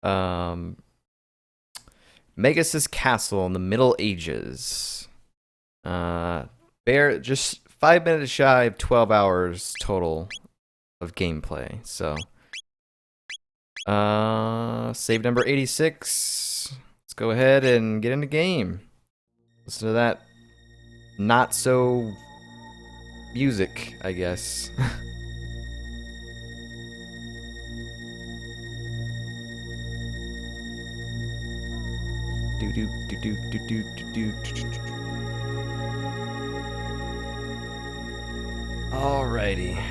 Um, Magus' castle in the Middle Ages. Just 5 minutes shy of 12 hours total of gameplay. So, save number 86. Let's go ahead and get into game. Listen to that not so music, I guess. Alrighty.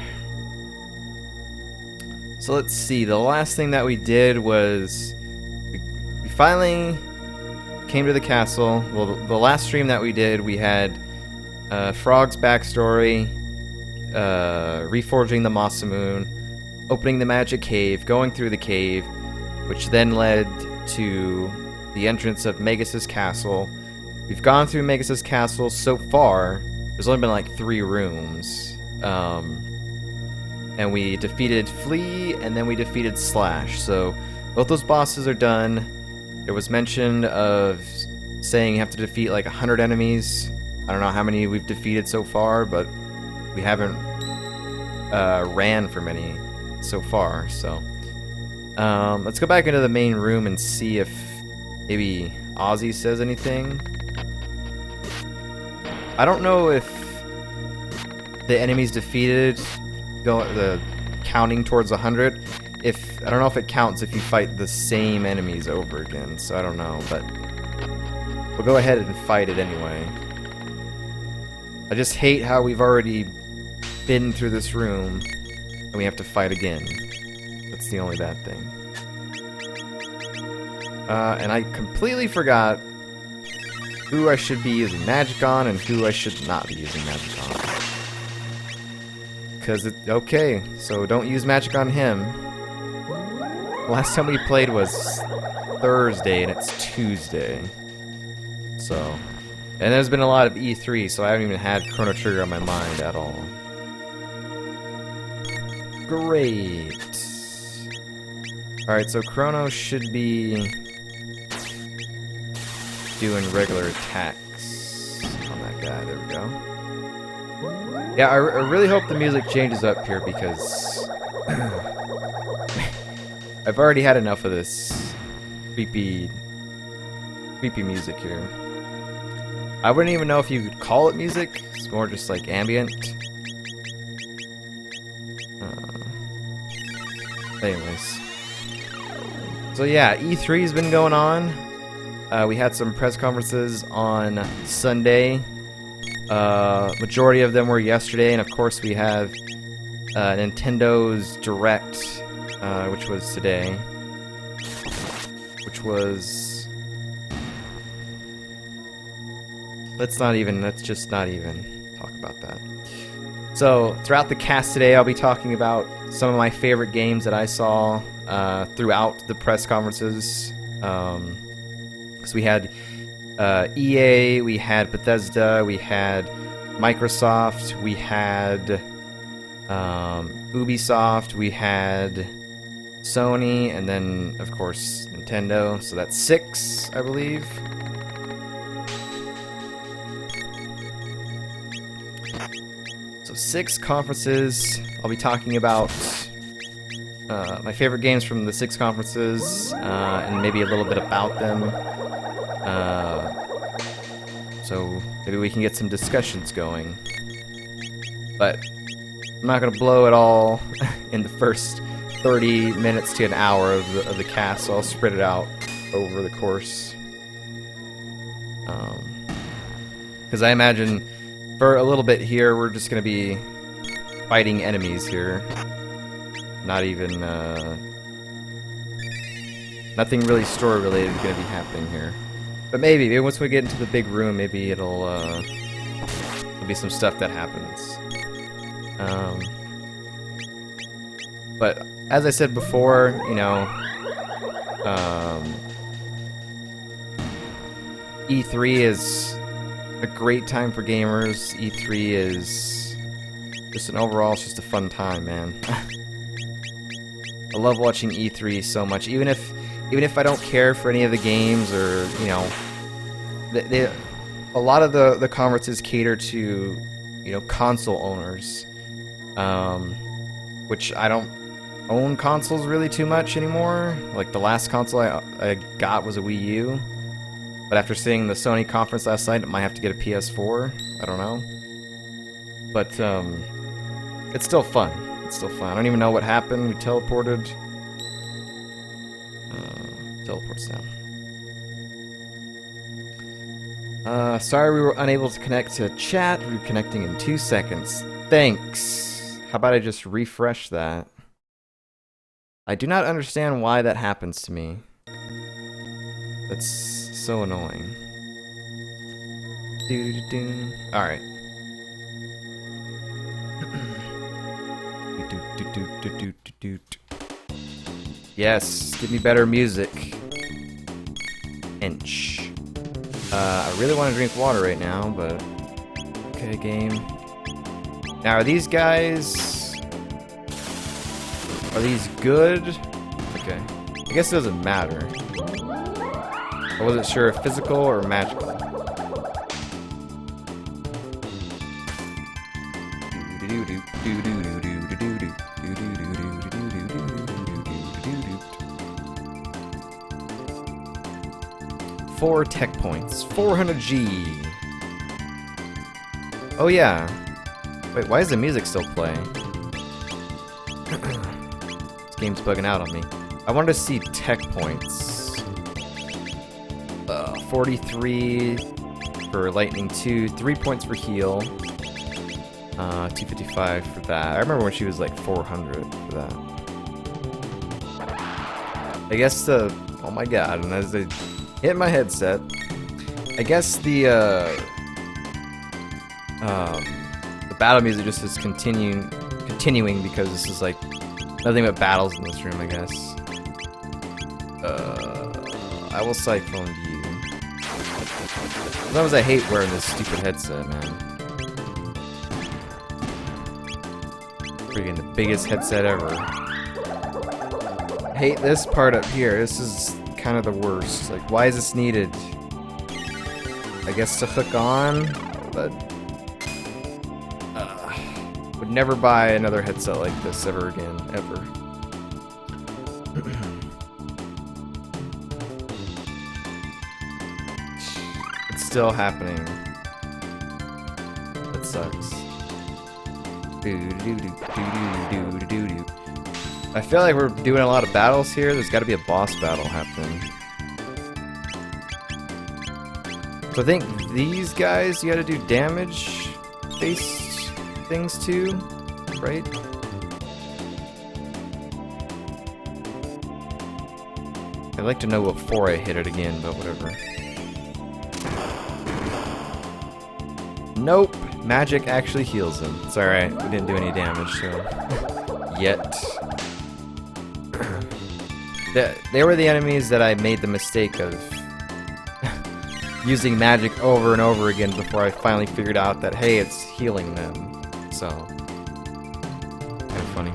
So let's see. The last thing that we did was we finally came to the castle. Well, the last stream that we did, we had Frog's backstory, reforging the Masamune, opening the magic cave, going through the cave, which then led to the entrance of Magus' castle. We've gone through Magus' castle so far. There's only been like 3 rooms. And we defeated Flea, and then we defeated Slash. So both those bosses are done. There was mention of saying you have to defeat like 100 enemies. I don't know how many we've defeated so far, but we haven't ran for many so far. So let's go back into the main room and see if maybe Ozzie says anything. I don't know if the enemies defeated go the counting towards 100. I don't know if it counts if you fight the same enemies over again, so I don't know, but we'll go ahead and fight it anyway. I just hate how we've already been through this room and we have to fight again. That's the only bad thing. And I completely forgot who I should be using magic on and who I should not be using magic on. Okay, so don't use magic on him. Last time we played was Thursday and it's Tuesday. So, and there's been a lot of E3, so I haven't even had Chrono Trigger on my mind at all. Great. Alright, so Chrono should be doing regular attacks on that guy. There we go. Yeah, I really hope the music changes up here because I've already had enough of this creepy music here. I wouldn't even know if you could call it music. It's more just like ambient. Anyways. So yeah, E3's been going on. We had some press conferences on Sunday. Majority of them were yesterday, and of course we have Nintendo's Direct, which was today. Which was... Let's just not even talk about that. So, throughout the cast today, I'll be talking about some of my favorite games that I saw throughout the press conferences. Because we had EA, we had Bethesda, we had Microsoft, we had Ubisoft, we had Sony, and then, of course, Nintendo. So that's 6, I believe. So 6 conferences. I'll be talking about my favorite games from the 6 conferences, and maybe a little bit about them. So maybe we can get some discussions going. But I'm not going to blow it all in the first 30 minutes to an hour of the cast, so I'll spread it out over the course. Because I imagine for a little bit here, we're just going to be fighting enemies here. Not even, nothing really story related is going to be happening here. But maybe once we get into the big room, maybe there'll be some stuff that happens. But as I said before, you know, E3 is a great time for gamers. E3 is just it's just a fun time, man. I love watching E3 so much, even if even if I don't care for any of the games, or you know, a lot of the conferences cater to, you know, console owners, which I don't own consoles really too much anymore. Like the last console I got was a Wii U, but after seeing the Sony conference last night, I might have to get a PS4. I don't know, but it's still fun. It's still fun. I don't even know what happened. We teleported. Teleports down. Sorry we were unable to connect to chat. Reconnecting in 2 seconds. Thanks. How about I just refresh that? I do not understand why that happens to me. That's so annoying. Alright. Yes, give me better music. Inch. I really want to drink water right now, but... Okay, game. Now, are these guys... Are these good? Okay. I guess it doesn't matter. I wasn't sure if physical or magical. Four tech points. 400G. Oh yeah. Wait, why is the music still playing? This game's bugging out on me. I wanted to see tech points. 43 for lightning 2, 3 points for heal. 255 for that. I remember when she was like 400 for that. I guess the... Oh my god, and as I hit my headset, I guess the battle music just is continuing because this is like nothing but battles in this room, I guess. I will cyclone you. Sometimes I hate wearing this stupid headset, man. Freaking the biggest headset ever. I hate this part up here. This is kind of the worst. Like, why is this needed? I guess to hook on, but would never buy another headset like this ever again, ever. It's still happening. That sucks. I feel like we're doing a lot of battles here. There's got to be a boss battle happening. So I think these guys you got to do damage-based things too, right? I'd like to know what before I hit it again, but whatever. Nope. Magic actually heals them. It's alright. We didn't do any damage to him. Yet. They were the enemies that I made the mistake of using magic over and over again before I finally figured out that, hey, it's healing them. So, kind of funny.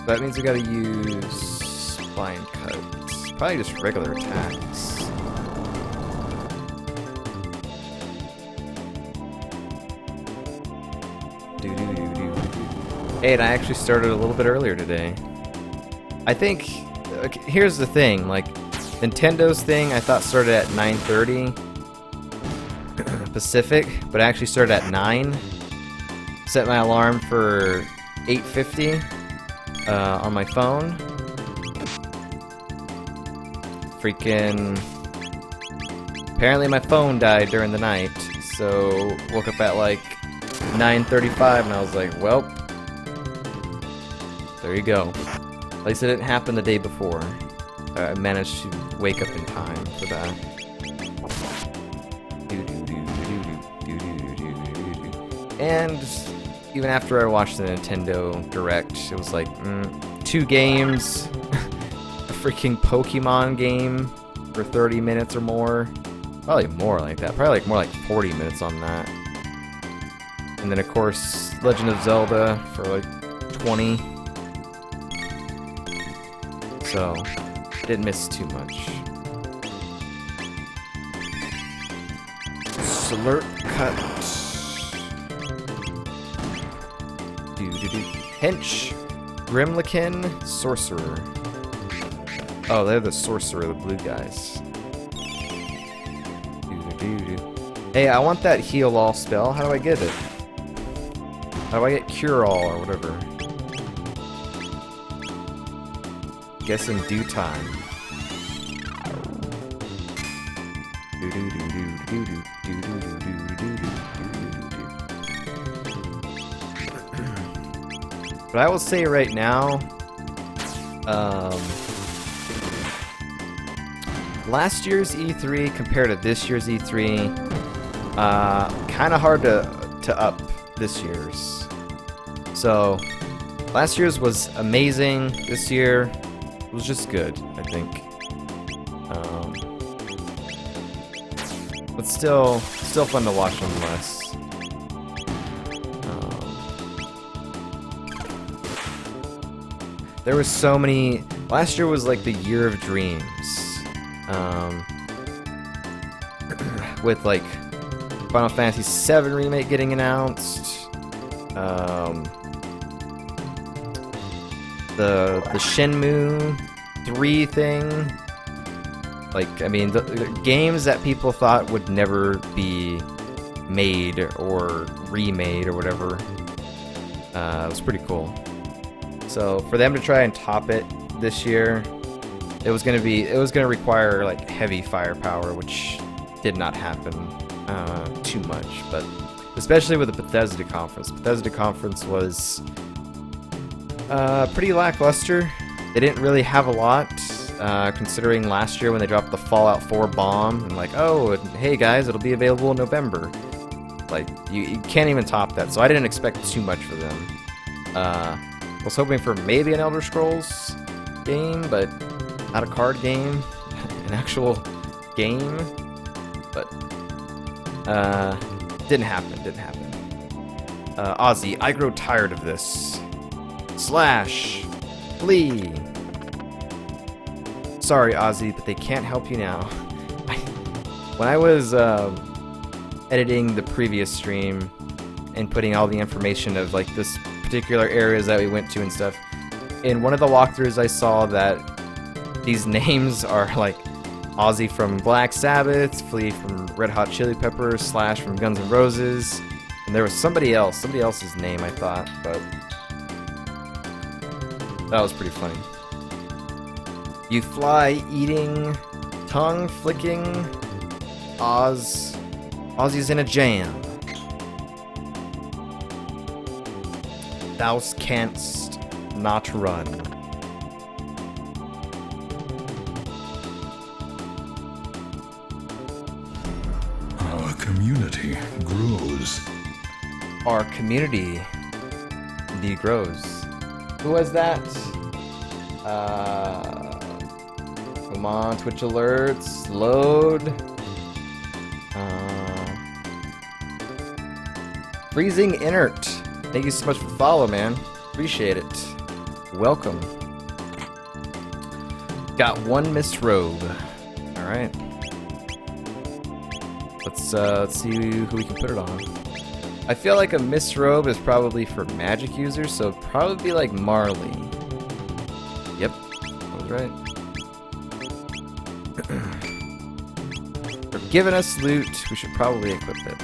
That means we gotta use spine cuts. Probably just regular attacks. Hey, and I actually started a little bit earlier today. I think, here's the thing, like, Nintendo's thing I thought started at 9:30 Pacific, but I actually started at 9. Set my alarm for 8:50 on my phone. Freaking... Apparently my phone died during the night, so woke up at like 9:35 and I was like, well, there you go. At least it didn't happen the day before. I managed to wake up in time for that. And even after I watched the Nintendo Direct, it was like 2 games, a freaking Pokemon game for 30 minutes or more. Probably more like that. Probably like more like 40 minutes on that. And then of course Legend of Zelda for like 20. so didn't miss too much. Slurp cut. Hench. Grimlikin. Sorcerer. Oh, they're the sorcerer, the blue guys. Hey, I want that heal all spell. How do I get it? How do I get cure all or whatever? Guess in due time. But I will say right now, last year's E3 compared to this year's E3, kind of hard to up this year's. So, last year's was amazing. This year was just good, I think. But still fun to watch nonetheless. There was so many. Last year was like the year of dreams. With like Final Fantasy VII Remake getting announced. The Shenmue 3 thing. Like, I mean, the games that people thought would never be made or remade or whatever. It was pretty cool. So for them to try and top it this year, it was gonna require like heavy firepower, which did not happen too much. But especially with the Bethesda conference. Bethesda conference was pretty lackluster. They didn't really have a lot, considering last year when they dropped the Fallout 4 bomb and like, oh, hey guys, it'll be available in November. Like, you can't even top that. So I didn't expect too much for them. I was hoping for maybe an Elder Scrolls game, but not a card game, an actual game. But didn't happen. Ozzie, I grow tired of this. Slash, flee. Sorry, Ozzie, but they can't help you now. When I was editing the previous stream and putting all the information of like this particular areas that we went to and stuff, in one of the walkthroughs I saw that these names are like Ozzie from Black Sabbath, Flea from Red Hot Chili Peppers, Slash from Guns N' Roses, and there was somebody else's name I thought, but that was pretty funny. You fly eating, tongue flicking, Ozzie's in a jam. Thou canst not run. Our community grows. Our community indeed grows. Who was that? Come on, Twitch alerts, load. Freezing Inert. Thank you so much for the follow, man. Appreciate it. Welcome. Got one missed robe. All right. Let's see who we can put it on. I feel like a missed robe is probably for magic users, so it'd probably be like Marley. Yep, I was right. For giving us loot, we should probably equip it.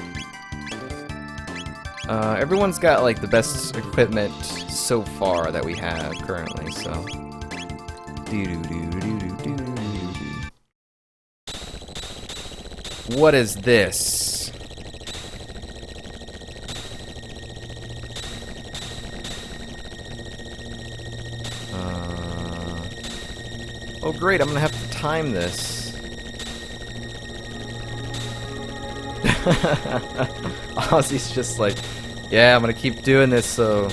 Everyone's got like the best equipment so far that we have currently, so. What is this? Oh great, I'm gonna have to time this. Ozzie's just like, yeah, I'm gonna keep doing this, so...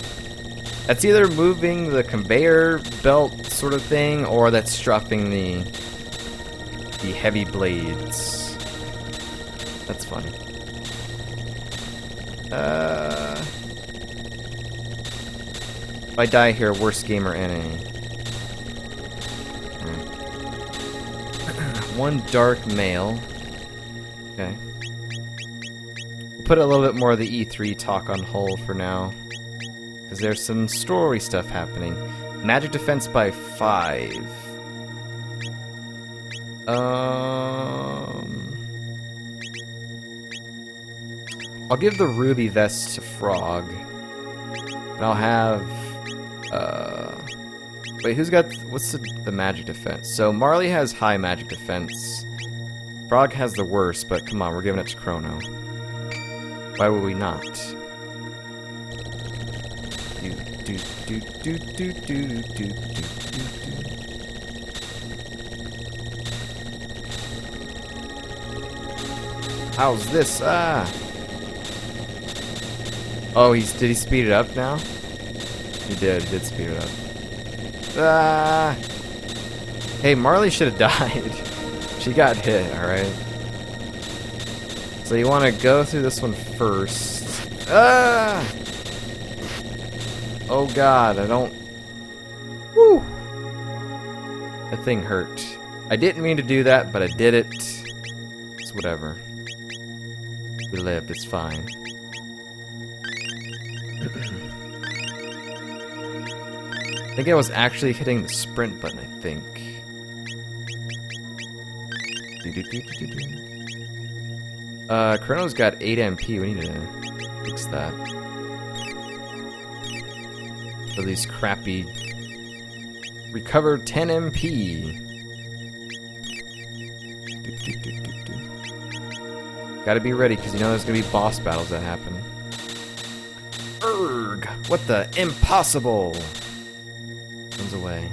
That's either moving the conveyor belt sort of thing, or that's dropping the heavy blades. That's funny. If I die here, worst gamer NA. One dark male. Okay. We'll put a little bit more of the E3 talk on hold for now. Because there's some story stuff happening. Magic defense by 5. I'll give the ruby vest to Frog. And I'll have... Wait, who's got... What's the magic defense? So, Marley has high magic defense. Frog has the worst, but come on, we're giving it to Chrono. Why would we not? How's this? Ah! Oh, did he speed it up now? He did speed it up. Ah! Hey, Marley should have died. She got hit, alright? So you want to go through this one first. Ah! Oh god, I don't... Woo! That thing hurt. I didn't mean to do that, but I did it. It's whatever. We lived, it's fine. I think I was actually hitting the sprint button, I think. Chrono's got 8 MP, we need to fix that. For these crappy... Recover 10 MP! Gotta be ready, because you know there's gonna be boss battles that happen. Urgh! What the? Impossible! Runs away.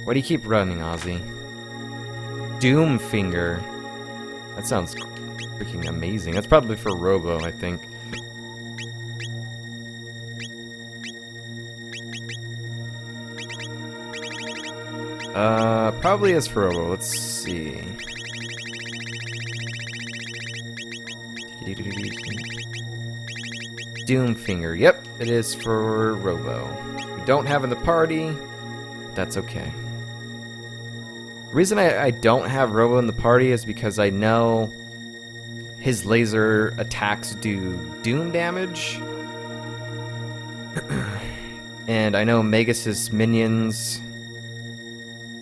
Why do you keep running, Ozzie? Doomfinger. That sounds freaking amazing. That's probably for Robo, I think. Probably is for Robo. Let's see. Doomfinger. Yep, it is for Robo. We don't have in the party. That's okay. The reason I don't have Robo in the party is because I know his laser attacks do doom damage. And I know Magus' minions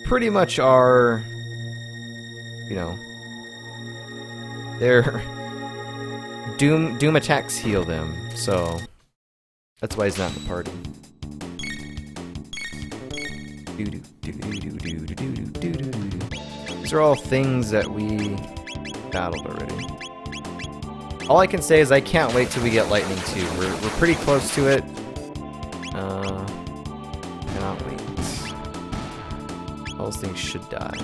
pretty much are, you know, they're doom attacks heal them, so that's why he's not in the party. These are all things that we battled already. All I can say is I can't wait till we get Lightning 2. We're pretty close to it. Cannot wait. All those things should die.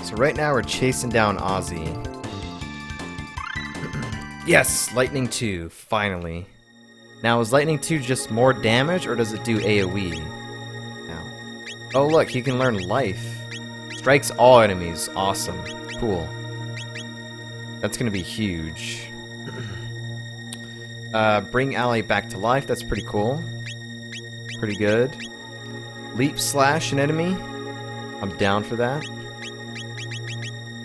So right now we're chasing down Ozzie. Yes, Lightning 2, finally. Now is Lightning 2 just more damage or does it do AoE? Now. Oh look, you can learn Life. Strikes all enemies. Awesome. Cool. That's gonna be huge. Bring ally back to life. That's pretty cool. Pretty good. Leap slash an enemy. I'm down for that.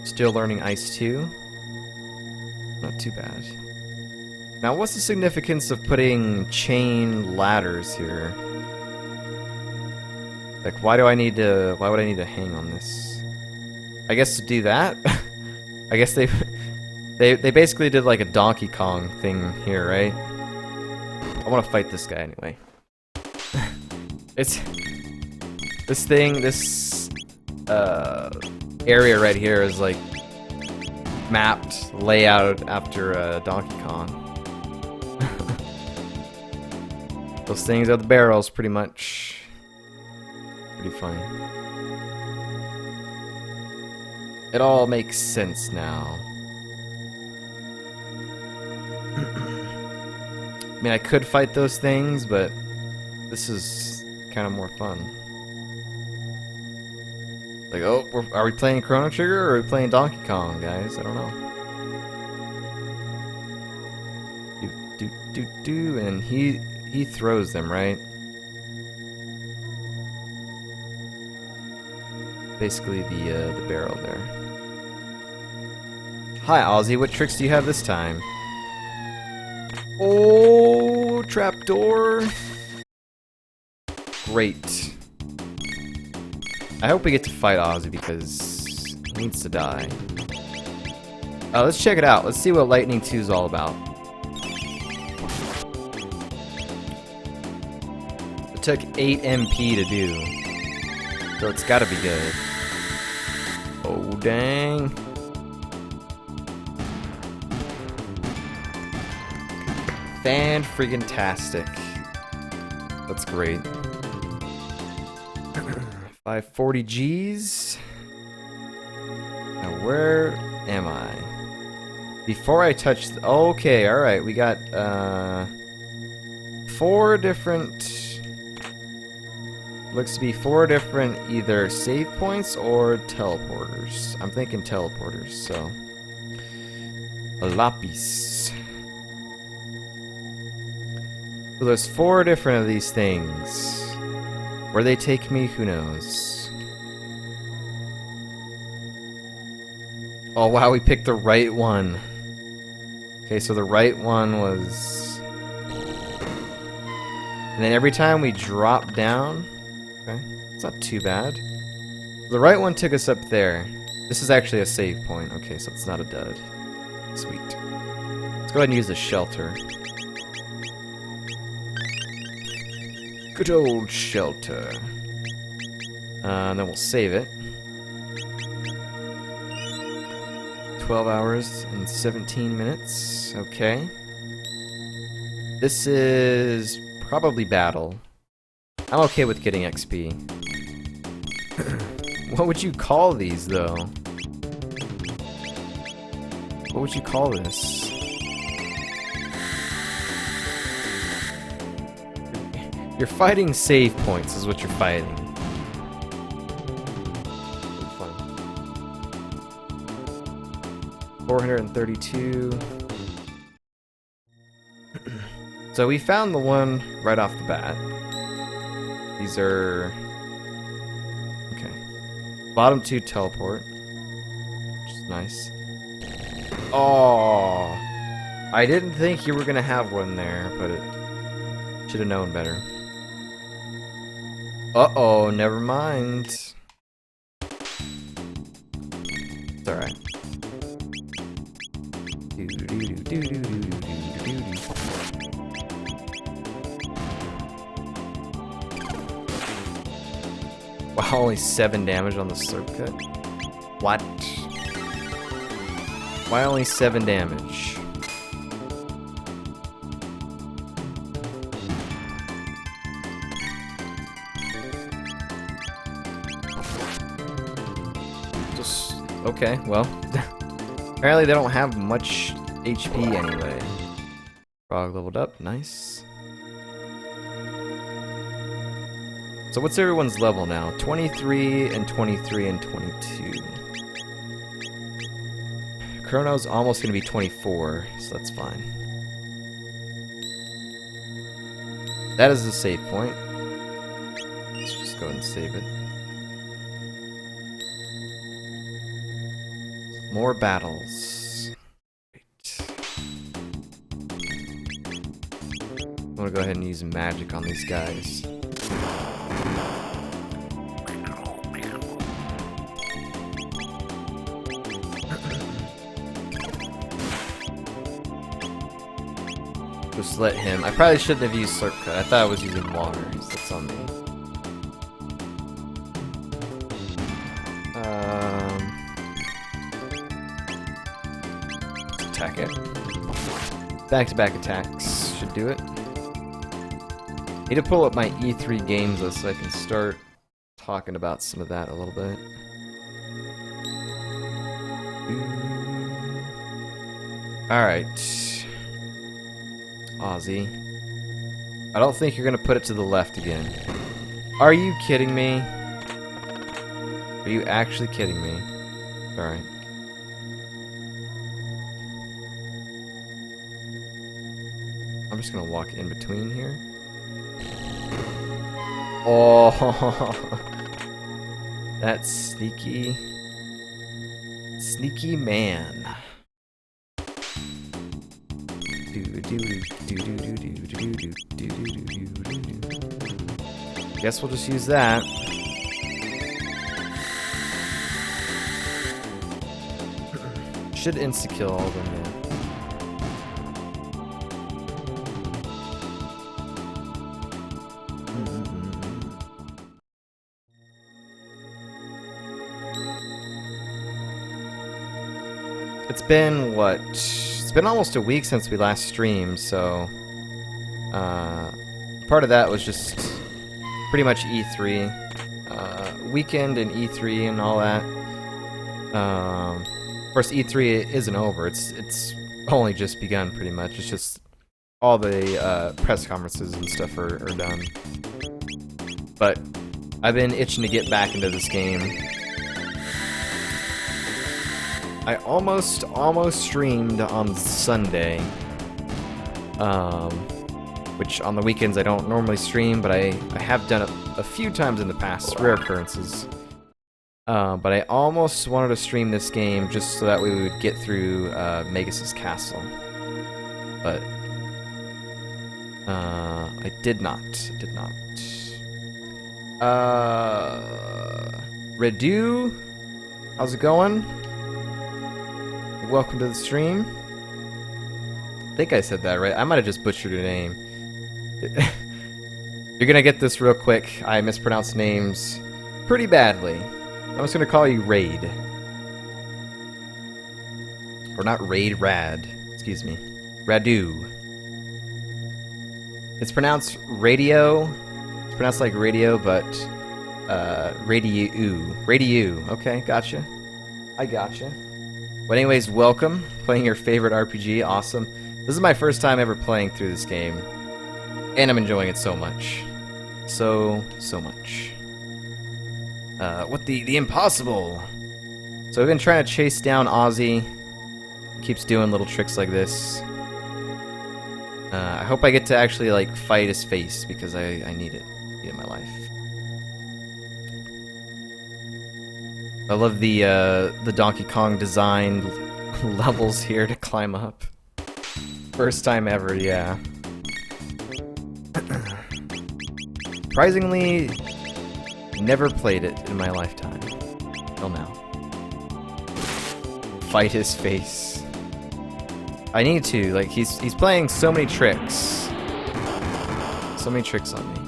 Still learning Ice 2. Not too bad. Now, what's the significance of putting chain ladders here? Like, why would I need to hang on this? I guess to do that? I guess they basically did like a Donkey Kong thing here, right? I want to fight this guy anyway. It's this area right here is like mapped layout after Donkey Kong. Those things are the barrels, pretty much. Pretty funny. It all makes sense now. I mean, I could fight those things, but this is kind of more fun. Like, oh, are we playing Chrono Trigger or are we playing Donkey Kong, guys? I don't know. And he throws them, right? Basically the barrel there. Hi, Ozzie. What tricks do you have this time? Oh, trapdoor. Great. I hope we get to fight Ozzie because he needs to die. Let's check it out. Let's see what Lightning 2 is all about. It took 8 MP to do. So it's gotta be good. Oh, dang. Fan-friggin-tastic. That's great. 540 Gs. Now where am I? Before I touch... Okay, alright. We got 4 different... Looks to be 4 different either save points or teleporters. I'm thinking teleporters, so... A lapis. So there's 4 different of these things. Where they take me, who knows. Oh wow, we picked the right one. Okay, so the right one was... And then every time we drop down... Okay, it's not too bad. The right one took us up there. This is actually a save point. Okay, so it's not a dud. Sweet. Let's go ahead and use the shelter. Good old shelter. And then we'll save it. 12 hours and 17 minutes. Okay. This is probably battle. I'm okay with getting XP. What would you call these, though? What would you call this? You're fighting save points is what you're fighting. Fun. 432. So we found the one right off the bat. These are... Okay. Bottom 2 teleport. Which is nice. Oh! I didn't think you were gonna have one there, but it should have known better. Uh-oh, never mind. It's alright. Wow, only 7 damage on the slurp cut? What? Why only 7 damage? Okay, well, apparently they don't have much HP anyway. Frog leveled up, nice. So what's everyone's level now? 23 and 23 and 22. Chrono's almost going to be 24, so that's fine. That is the save point. Let's just go ahead and save it. More battles. Great. I'm gonna go ahead and use magic on these guys. Just let him. I probably shouldn't have used Slurp Cut. I thought I was using water, so that's on me. Attack it. Back-to-back attacks should do it. Need to pull up my E3 games list so I can start talking about some of that a little bit. Alright. Ozzie. I don't think you're gonna put it to the left again. Are you kidding me? Are you actually kidding me? Alright. I'm just gonna walk in between here. Oh, that's sneaky. Sneaky man. Guess we'll just use that. Should insta-kill all of them, yeah. It's been, what? It's been almost a week since we last streamed, so... part of that was just pretty much E3. Weekend and E3 and all that. Of course, E3 isn't over. It's only just begun, pretty much. It's just all the press conferences and stuff are done. But I've been itching to get back into this game. I almost streamed on Sunday, which on the weekends I don't normally stream, but I have done it a few times in the past, rare occurrences. But I almost wanted to stream this game just so that we would get through Magus' castle. But I did not. Redu, how's it going? Welcome to the stream. I think I said that right. I might have just butchered your name. You're gonna get this real quick. I mispronounce names pretty badly. I'm just gonna call you Raid. Or not Raid, Rad. Excuse me. Radu. It's pronounced radio. It's pronounced like radio, but radio. Radio. Okay, gotcha. I gotcha. But anyways, welcome. Playing your favorite RPG. Awesome. This is my first time ever playing through this game. And I'm enjoying it so much. So much. What the impossible? So I've been trying to chase down Ozzie. Keeps doing little tricks like this. I hope I get to actually like fight his face because I need it in my life. I love the Donkey Kong designed levels here to climb up. First time ever, yeah. Surprisingly, never played it in my lifetime. Till now. Fight his face. I need to, like, he's playing so many tricks. So many tricks on me.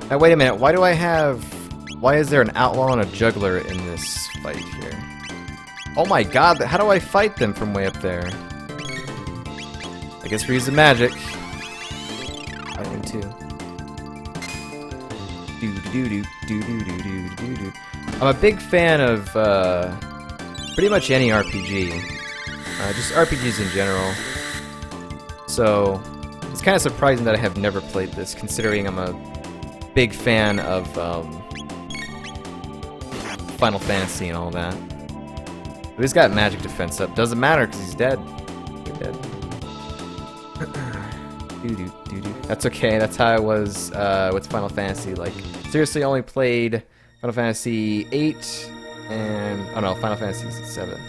Now wait a minute, why is there an outlaw and a juggler in this fight here? Oh my god, how do I fight them from way up there? I guess we're using magic. Fighting too. I'm a big fan of pretty much any RPG. Just RPGs in general. So it's kind of surprising that I have never played this, considering I'm a big fan of Final Fantasy and all that. But he's got magic defense up. Doesn't matter because he's dead. You're dead. That's okay. That's how I was with Final Fantasy. Like, seriously, only played Final Fantasy 8 and Final Fantasy 7.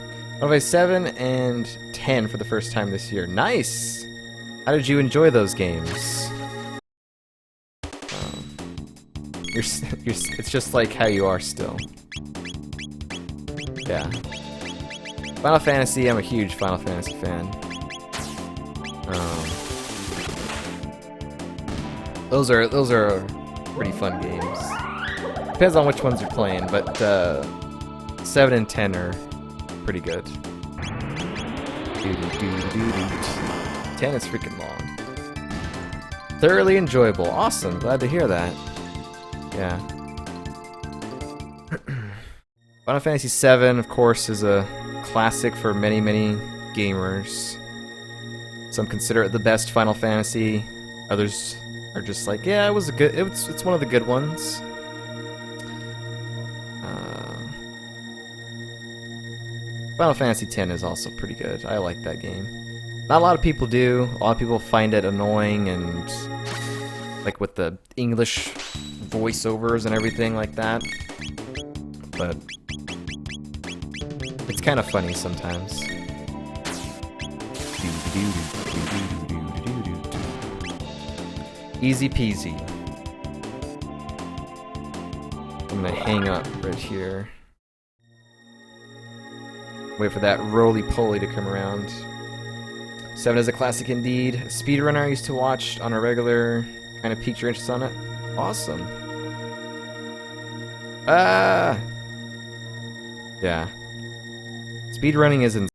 Final Fantasy 7 and 10 for the first time this year. Nice. How did you enjoy those games? It's just like how you are still. Yeah. Final Fantasy. I'm a huge Final Fantasy fan. Those are pretty fun games. Depends on which ones you're playing, but 7 and 10 are pretty good. 10 is freaking long. Thoroughly enjoyable. Awesome. Glad to hear that. Yeah. Final Fantasy 7, of course, is a classic for many gamers. Some consider it the best Final Fantasy. Others are just like, yeah, it's one of the good ones. Final Fantasy X is also pretty good. I like that game. Not a lot of people do. A lot of people find it annoying and like with the English voiceovers and everything like that. But it's kind of funny sometimes. Easy peasy. I'm gonna hang up right here. Wait for that roly-poly to come around. 7 is a classic indeed. A speedrunner I used to watch on a regular. Kind of piqued your interest on it. Awesome. Ah! Yeah. Speedrunning is insane.